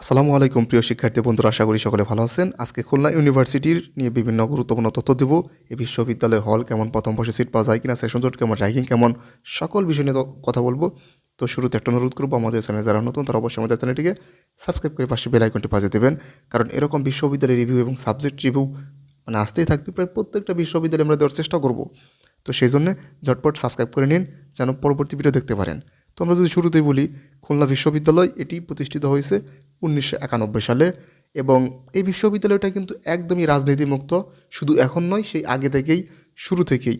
আসসালামু আলাইকুম প্রিয় শিক্ষার্থী বন্ধুরা, আশা করি সকলে ভালো আছেন। আজকে খুলনা ইউনিভার্সিটির নিয়ে বিভিন্ন গুরুত্বপূর্ণ তথ্য দেব। এই বিশ্ববিদ্যালয়ে হল কেমন, প্রথম বর্ষে সিট পাওয়া যায় কিনা, সেশন জট কেমন, র্যাঙ্কিং কেমন, সকল বিষয় নিয়ে কথা বলবো। তো শুরুতে একটা অনুরোধ করবো, আমাদের চ্যানেলে যারা নতুন তারা অবশ্যই আমাদের চ্যানেলটিকে সাবস্ক্রাইব করে পাশে বেল আইকনটি বাজিয়ে দেবেন, কারণ এরকম বিশ্ববিদ্যালয়ের রিভিউ এবং সাবজেক্ট রিভিউ আসতেই থাকবে। প্রায় প্রত্যেকটা বিশ্ববিদ্যালয়ে আমরা দেওয়ার চেষ্টা করব। তো সেই জন্য ঝটপট সাবস্ক্রাইব করে নিন যেন পরবর্তী ভিডিও দেখতে পারেন। তো আমরা যদি শুরুতেই বলি, খুলনা বিশ্ববিদ্যালয় এটি প্রতিষ্ঠিত হয়েছে 1991 সালে, এবং এই বিশ্ববিদ্যালয়টা কিন্তু একদমই রাজনীতিমুক্ত। শুধু এখন নয়, সেই আগে থেকেই, শুরু থেকেই।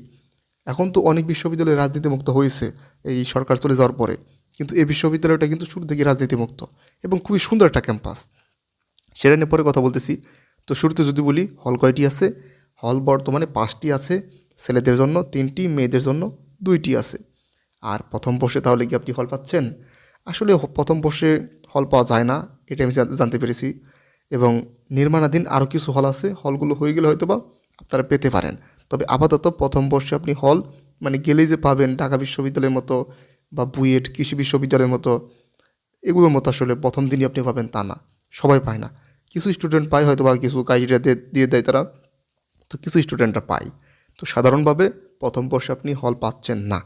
এখন তো অনেক বিশ্ববিদ্যালয় রাজনীতিমুক্ত হয়েছে এই সরকার চলে যাওয়ার পরে, কিন্তু এই বিশ্ববিদ্যালয়টা কিন্তু শুরু থেকেই রাজনীতিমুক্ত এবং খুবই সুন্দর একটা ক্যাম্পাস। সেটা নিয়ে পরে কথা বলতেছি। তো শুরুতে যদি বলি, হল কয়টি আছে? হল বর্তমানে 5টি আছে, ছেলেদের জন্য 3টি, মেয়েদের জন্য 2টি আছে। আর প্রথম বর্ষে তাহলে কি আপনি হল পাচ্ছেন? আসলে প্রথম বর্ষে হল পাওয়া যায় না, এটা আমি জানতে পেরেছি। এবং নির্মাণাধীন আরও কিছু হল আছে, হলগুলো হয়ে গেলে হয়তো বা আপনারা পেতে পারেন। তবে আপাতত প্রথম বর্ষে আপনি হল গেলেই যে পাবেন ঢাকা বিশ্ববিদ্যালয়ের মতো বা বুয়েট, কৃষি বিশ্ববিদ্যালয়ের মতো, এগুলোর মতো আসলে প্রথম দিনই আপনি পাবেন তা না, সবাই পায় না। কিছু স্টুডেন্ট পায় হয়তো বা, কিছু ক্রাইটেরিয়া দিয়ে দেয় তারা, তো কিছু স্টুডেন্টরা পায়। তো সাধারণভাবে প্রথম বর্ষে আপনি হল পাচ্ছেন না।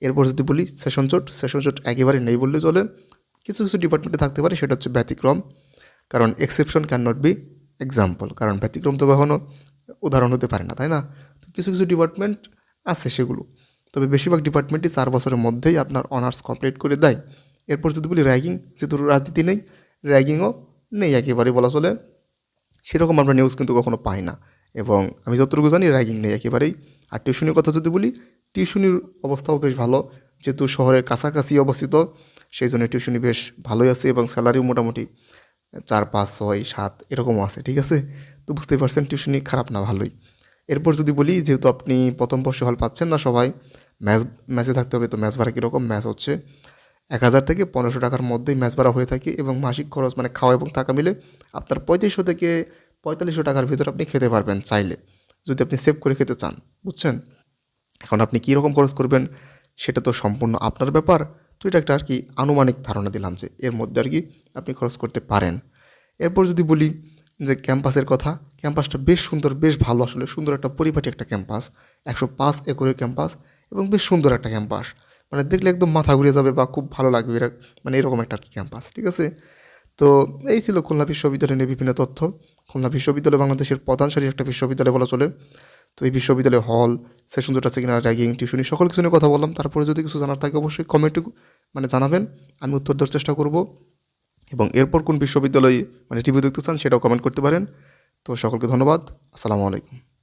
এরপর যদি বলি সেশন জট একেবারে নেই বললে চলে। কিছু কিছু ডিপার্টমেন্টে থাকতে পারে, সেটা হচ্ছে ব্যতিক্রম, কারণ exception can not be example, কারণ ব্যতিক্রম তো কখনো উদাহরণ হতে পারে না, তাই না? তো কিছু কিছু ডিপার্টমেন্ট আছে সেগুলো, তবে বেশিরভাগ ডিপার্টমেন্টই 4 বছরের মধ্যেই আপনার অনার্স কমপ্লিট করে দেয়। এরপর যদি বলি র্যাগিং, যেহেতু রাজনীতি নেই, র্যাগিংও নেই একেবারে বলা চলে। সেরকম আমরা নিউজ কিন্তু কখনো পাই না, এবং আমি যতটুকু জানি র্যাগিং নেই একেবারেই। আর টিউশনির কথা যদি বলি, টিউশনির অবস্থাও বেশ ভালো, যেহেতু শহরের কাছাকাছি অবস্থিত, সেই জন্য টিউশনি বেশ ভালোই আছে, এবং স্যালারিও মোটামুটি 4, 5, 6, 7 এরকমও আছে, ঠিক আছে? তো বুঝতেই পারছেন টিউশনি খারাপ না, ভালোই। এরপর যদি বলি, যেহেতু আপনি প্রথম বর্ষে হল পাচ্ছেন না সবাই, ম্যাচে থাকতে হবে। তো ম্যাচ ভাড়া কীরকম? ম্যাচ হচ্ছে 1000 থেকে 1500 টাকার মধ্যেই ম্যাচ ভাড়া হয়ে থাকে, এবং মাসিক খরচ খাওয়া এবং থাকা মিলে আপনার 3500 থেকে 4500 টাকার ভিতরে আপনি খেতে পারবেন চাইলে, যদি আপনি সেভ করে খেতে চান, বুঝছেন? এখন আপনি কী রকম খরচ করবেন সেটা তো সম্পূর্ণ আপনার ব্যাপার। তো এটা একটা আর কি আনুমানিক ধারণা দিলাম যে এর মধ্যে আর কি আপনি খরচ করতে পারেন। এরপর যদি বলি যে ক্যাম্পাসের কথা, ক্যাম্পাসটা বেশ সুন্দর, বেশ ভালো, আসলে সুন্দর একটা পরিপাটি একটা ক্যাম্পাস, 105 একরের ক্যাম্পাস, এবং বেশ সুন্দর একটা ক্যাম্পাস। দেখলে একদম মাথা ঘুরে যাবে বা খুব ভালো লাগবে, এরা এরকম একটা ক্যাম্পাস, ঠিক আছে? তো এই ছিল খুলনা বিশ্ববিদ্যালয় নিয়ে বিভিন্ন তথ্য। খুলনা বিশ্ববিদ্যালয় বাংলাদেশের প্রধান সারির একটা বিশ্ববিদ্যালয় বলা চলে। তো এই বিশ্ববিদ্যালয়ে হল, সেশন জট আছে কিনা, র্যাগিং, টিউশনি, সকল কিছু নিয়ে কথা বললাম। তারপরে যদি কিছু জানার থাকে অবশ্যই কমেন্টে জানাবেন, আমি উত্তর দেওয়ার চেষ্টা করব। এবং এরপর কোন বিশ্ববিদ্যালয়ে রিভিউ দেখতে চান সেটাও কমেন্ট করতে পারেন। তো সকলকে ধন্যবাদ। আসসালামু আলাইকুম।